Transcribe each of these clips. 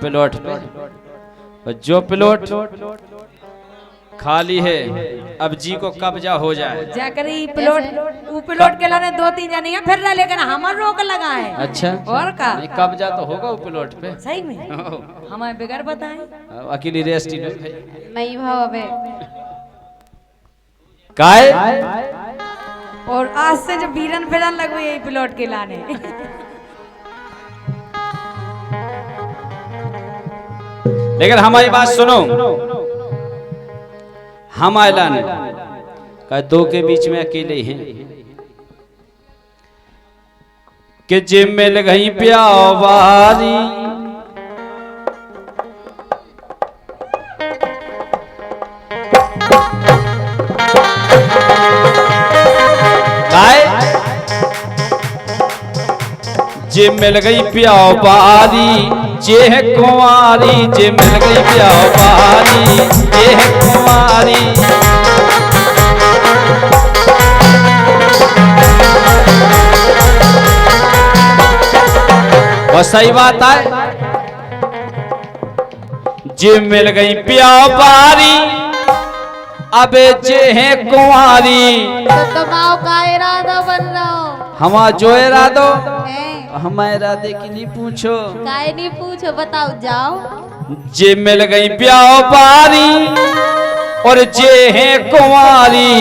Plot पे, जो plot खाली है अब जी को कब्जा हो जाए जाकरी प्लॉट के लाने 2-3 जने हैं फिर रह, लेकिन हमार रोक लगा है। अच्छा और का कब्जा तो होगा वो प्लॉट पे सही में हमारे बगैर बताएं अकेली रेस्ट ही नहीं भाव अबे काय और आज से जो बीरन फिरन लगो यही प्लॉट के लाने। लेकिन हमारी बात सुनो, हम ऐलान का दो के बीच में अकेले हैं कि जिम मिल गई प्यावारी जे मिल गई प्यावारी जे है कुंवारी, जे मिल गई प्यावारी जे है कुंवारी। और सही बात है, जे मिल गई प्यावारी अबे जे है कुंवारी। तो कमाओ का इरादा बन रहा हो? हम जो इरादो हमारे इरादे की नहीं पूछो, काहे नहीं पूछो, बताओ जाओ। जे मिल गई प्यावारी और जे है कुंवारी,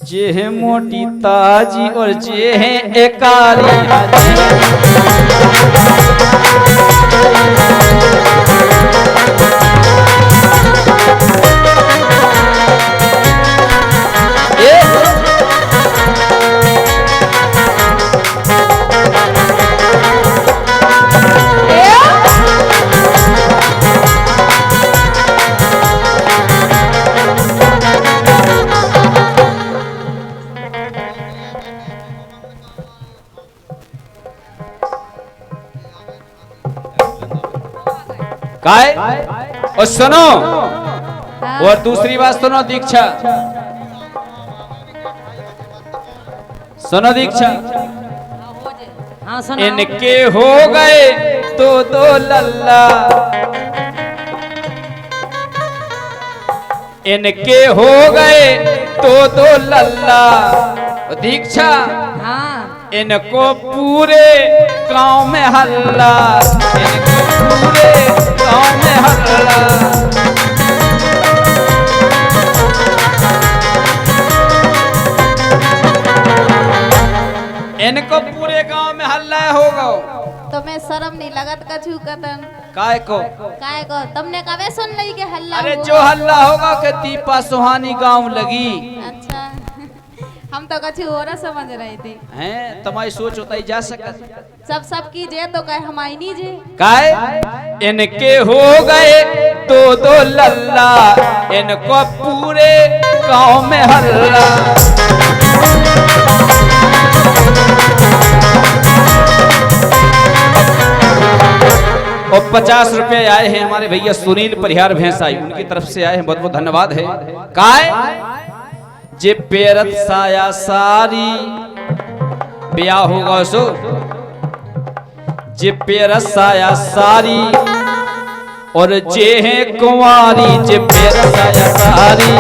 जे है मोटी ताजी और जे है एकारी। काय और सुनो, और दूसरी बात सुनो दीक्षा, सुनो दीक्षा, हाँ सुनो। इनके हो गए तो दो लल्ला, इनके हो गए तो दो लल्ला। दीक्षा हाँ इनको पूरे गांव में हल्ला, इनको पूरे गांव में हल्ला। इनको पूरे गांव में हल्ला होगा। तुम्हें शर्म नहीं लगत कछु कतन? काय को तुमने कबे सुन ली के हल्ला अरे हुआ? जो हल्ला होगा कि दीपा सुहानी गांव लगी। अच्छा हम तो कछु और समझ रहे थे। हैं तुम्हारी सोच होता ही जा सकत सब की जे तो कहे हमारी नहीं जे। काय इनके हो गए तो दो लल्ला, इनको पूरे गांव में हल्ला। और 50 रुपए आए हैं हमारे भैया सुनील परिहार भैंसाई, उनकी तरफ से आए हैं, बहुत बहुत धन्यवाद है। काय जे पेरत साया सारी ब्याह होगा सो, जे पेरत साया सारी और जे है कुंवारी, जे पेरत साया सारी।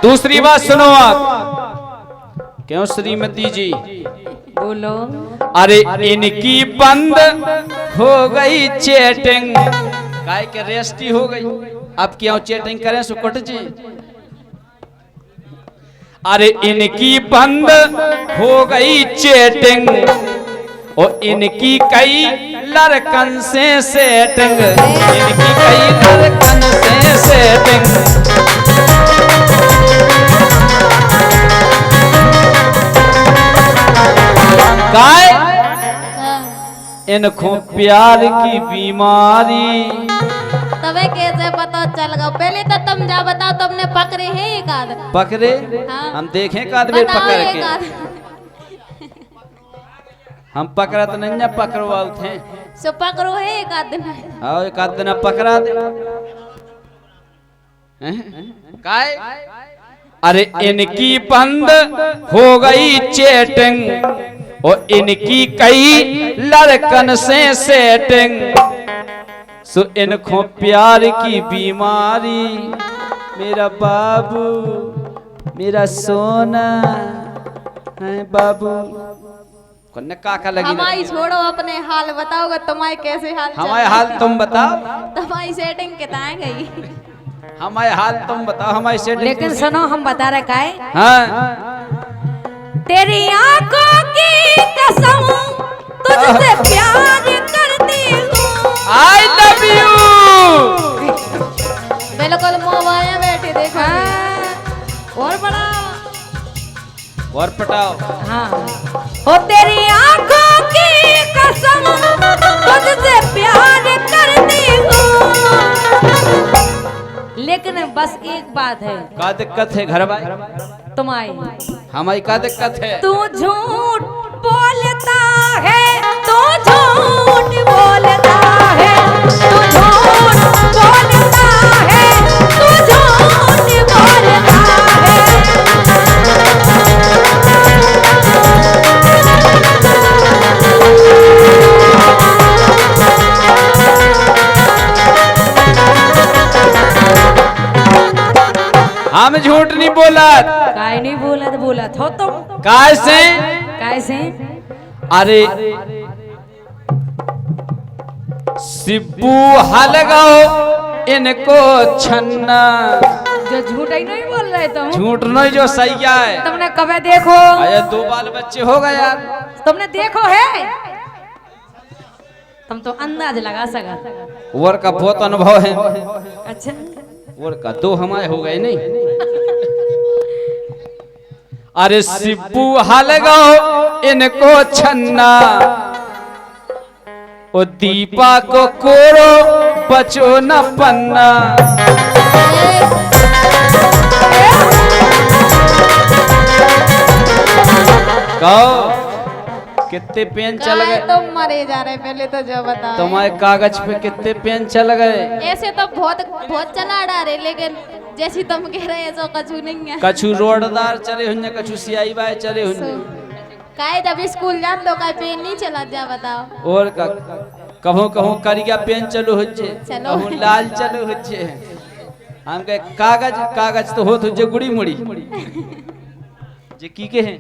दूसरी बात सुनो आप, क्यों श्रीमती जी बोलो। अरे इनकी बंद हो गई चैटिंग, काय के रेस्टी हो गई, अब क्यों चैटिंग करें सुकट जी। अरे इनकी बंद हो गई चैटिंग और इनकी कई लड़कन से सेटिंग, इनकी कई लड़कन से सेटिंग। काय इनको प्यार की बीमारी, तबे कैसे पता पता लगा। पहले तो तुम जा बताओ, तुमने पकड़े हैं एक आध? पकड़े? हाँ। हम देखें एक आध बेर बताओ पकड़ एक के। आध। हम पकड़त नहीं ना पकड़वाओ थे। सो पकड़ो है एक आध दिन। आओ एक आध दिन पकड़ा दे। काय? अरे इनकी बंद हो गई चैटिंग और इनकी कई लड़कन से सेटिंग। सो इनको प्यार की बीमारी, मेरा बाबू मेरा सोना है बाबू कन्ने काका लगी। हमारी छोड़ो, अपने हाल बताओगे तुम्हारे कैसे हाल? हमारे हाल तुम बताओ। तुम्हारी सेटिंग किताएं गई? हमारे हाल तुम बताओ। हमारी सेटिंग। लेकिन सुनो, हम बता रहे काहे? हाँ। तेरी आंखों की कसम तुझसे प्यार करती हूँ। I love you. बिल्कुल मोबाइल बैठे देखो। और बड़ा और पटाओ। हाँ। ओ तेरी आंखों की कसम तुझसे प्यार करती हूँ। लेकिन बस एक बात है। का दिक्कत है घर भाई? तुम्हारी हमारी का दिक्कत है? तू झूठ बोलता है, तू झूठ बोलता है, तू झूठ बोलता है, तू झूठ बोलता है। हम झूठ नहीं बोला। काय नहीं बोलत हो तुम? कैसे? कैसे? अरे सिब्बू हलगाओ इनको छन्ना। जो झूठ ही नहीं बोल रहे तुम। झूठ नहीं जो सही है। तुमने कभी देखो? अरे 2 बाल बच्चे हो गए यार। तुमने देखो है? तुम तो अंदाज लगा सका। वर का बहुत अनुभव है। अच्छा, वर का 2 हमारे हो गए नहीं। अरे सिब्बू हलगाओ इनको छन्ना, ओ दीपा को कोरो बचो न पन्ना। कहो कितने पेन चल गए? तुम मरे जा रहे, पहले तो जो बताओ। तुम्हारे कागज पे कितने पेन चल गए? ऐसे तो बहुत बहुत चला रहे, लेकिन जैसी तुम कह रहे हैं, तो कछु नहीं है। कछु रोडदार चले हुए, कछु सियाई बाय चले हुए। काहे जब स्कूल जान तो का पेन नहीं चला जा बताओ। और कहूँ कहूँ करिया पेन चलो हो जे, चलो। कहूँ लाल चलो हो जे। हम कहे कागज कागज तो होत हो जे गुड़ी मुड़ी जे की के हैं।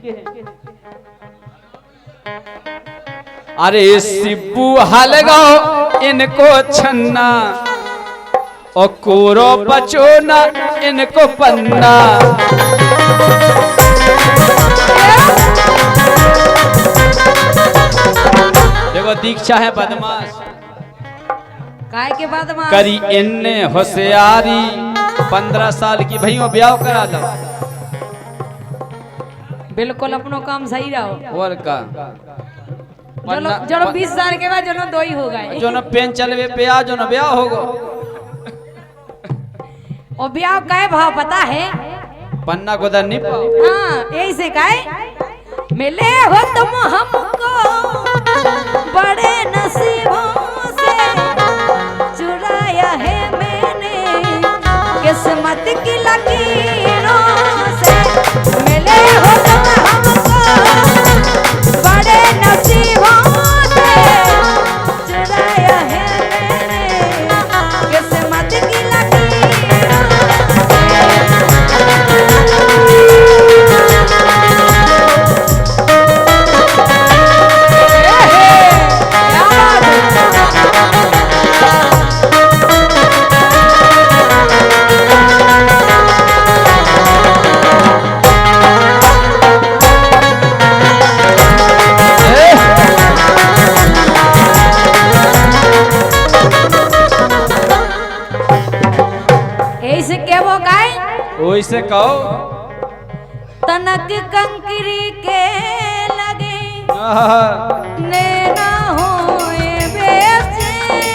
अरे सिब्बू हलगाओ इनको छन्ना, और कोरो बचो ना इनको पन्ना। देखो दीक्षा है बदमाश। काय के बाद करी इनने होशियारी, 15 साल की भैया ब्याह करा लो। बिल्कुल अपनो काम सही रहो। और का जो 20 साल के बाद जो 2 ही हो गए। जो न पेन चलवे पे आ जो न ब्याह होगो। और ब्याह का भाव पता है? पन्ना गोदर नहीं पाओ। हाँ, यही से काहे मिले हो तुम हमको बड़े नसीबों से, चुराया है मैंने किस्मत की लकीरों से। मिले हो तुम हमको बड़े नसीबों से, चुराया है मैंने किस्मत की लकीरों ऐसे के वो गाय ओइसे कहो। तनक कंकरी के लगे आहा, नैना होए बेचैन।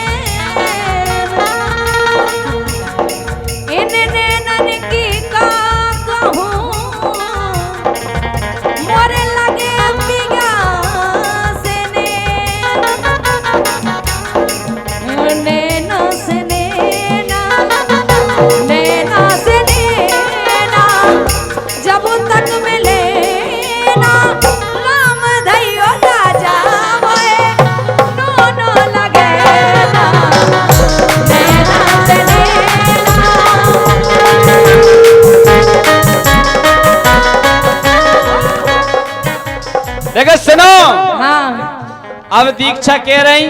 अब दीक्षा कह रही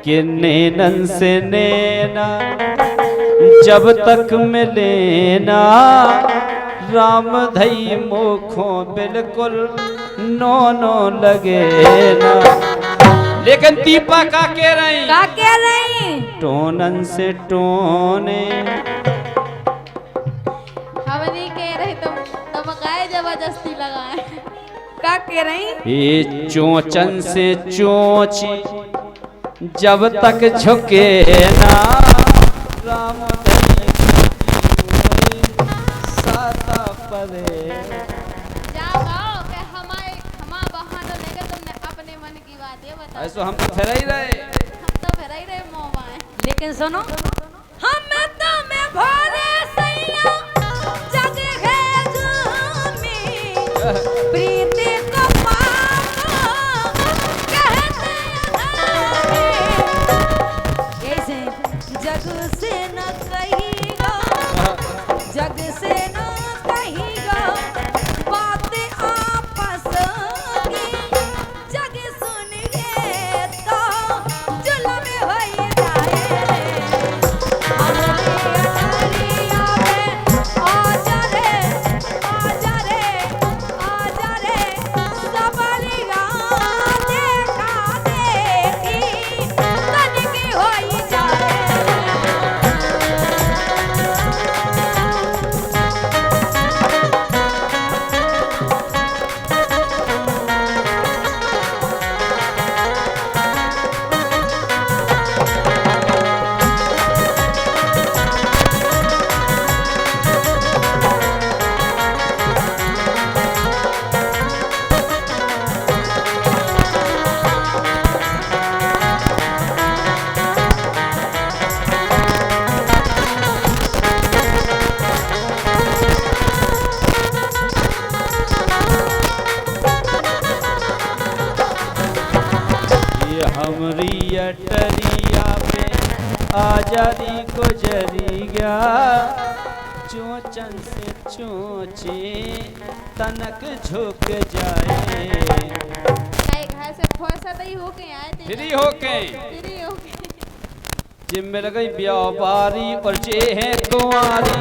कि नैनन से नैना जब तक मिले ना, राम धई मुखों बिल्कुल नो नो लगे ना। लेकिन दीपा का कह रही, का कह रही? टोनन से टोने हम नहीं कह रहे तुम गाय जबरदस्ती लगाए। का कह रही? ये चोचन से चोची जब तक झुके ना, राम साता परे। जाओ गाओ के हमारे बहाना लेके तुमने अपने मन की बात ये बता। ऐसो हम तो फिर ही रहे, हम तो फिर ही रहे मोबाइल। लेकिन सुनो, हम तो में भोरे सैया जग है जुमी, प्रीति को पाओ कहते हैं। ऐसे जग से न कहिएगा, जग से न कहिएगा बात आपस की, जग सुन गे तो जुल्म हो जाए। अनरिया में आजा रे, आजा रे, आजा रे, सबलिया देखा देखी तनिक हो जाए। ये हमरी अटरिया पे आजादी को जरी गया, चोचन से चोचे तनक झुक जाए। कई घर से फौसा ही होके आए थे। फ्री होके फ्री होके। जिम में लग गई व्यापारी और जे है कुंवारी।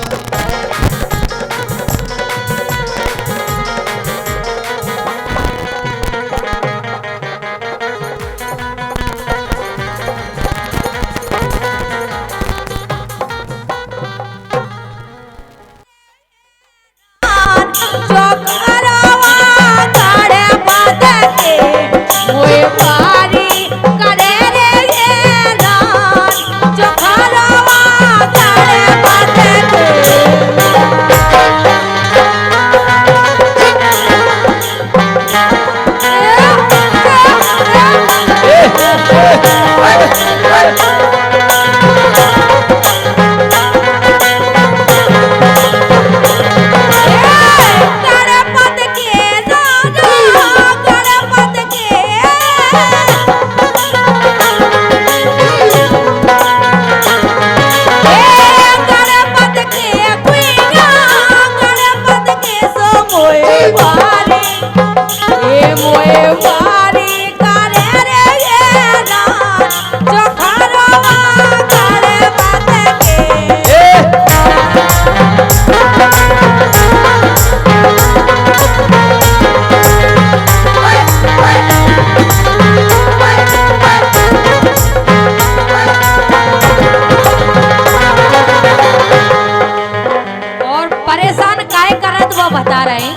बता रहे हैं।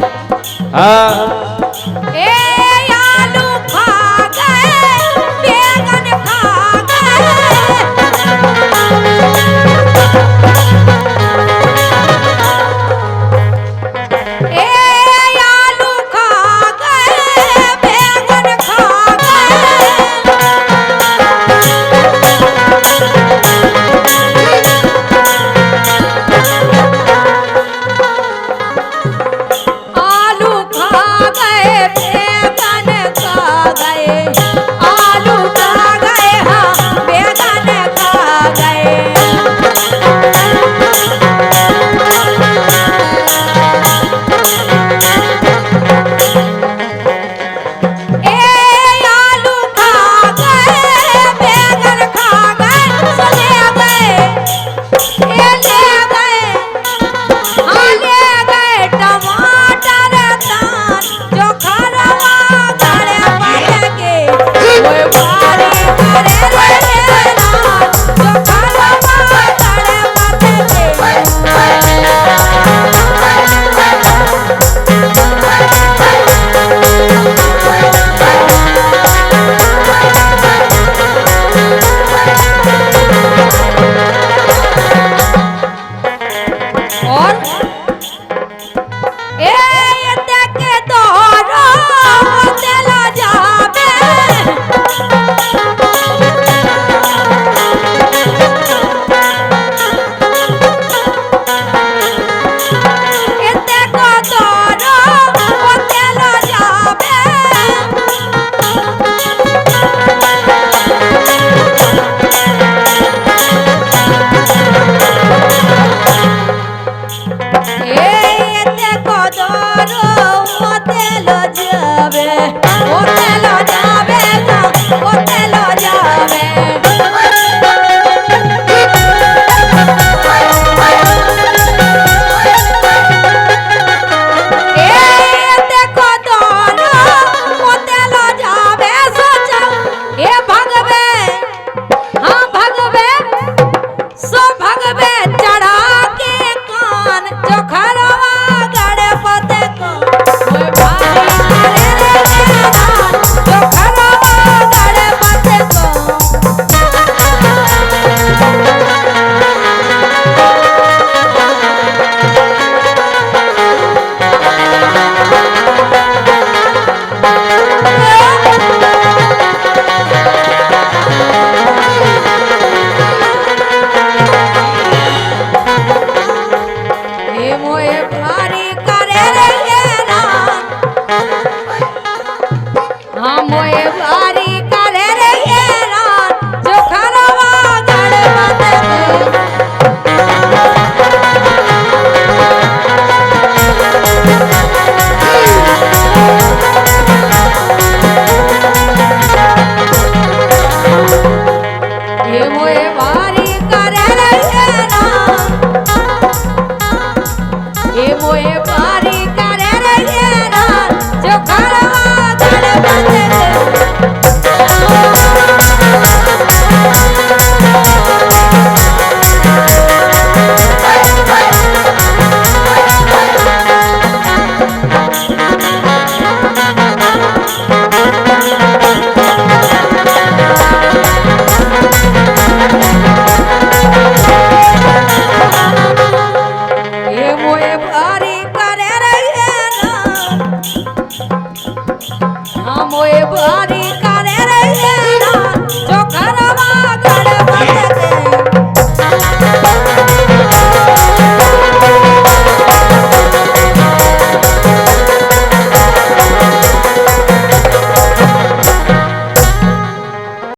हाँ। ए आलू खा गए, बैगन खा गए, ए आलू खा गए, बैगन खा गए, आलू खा गए। भगवे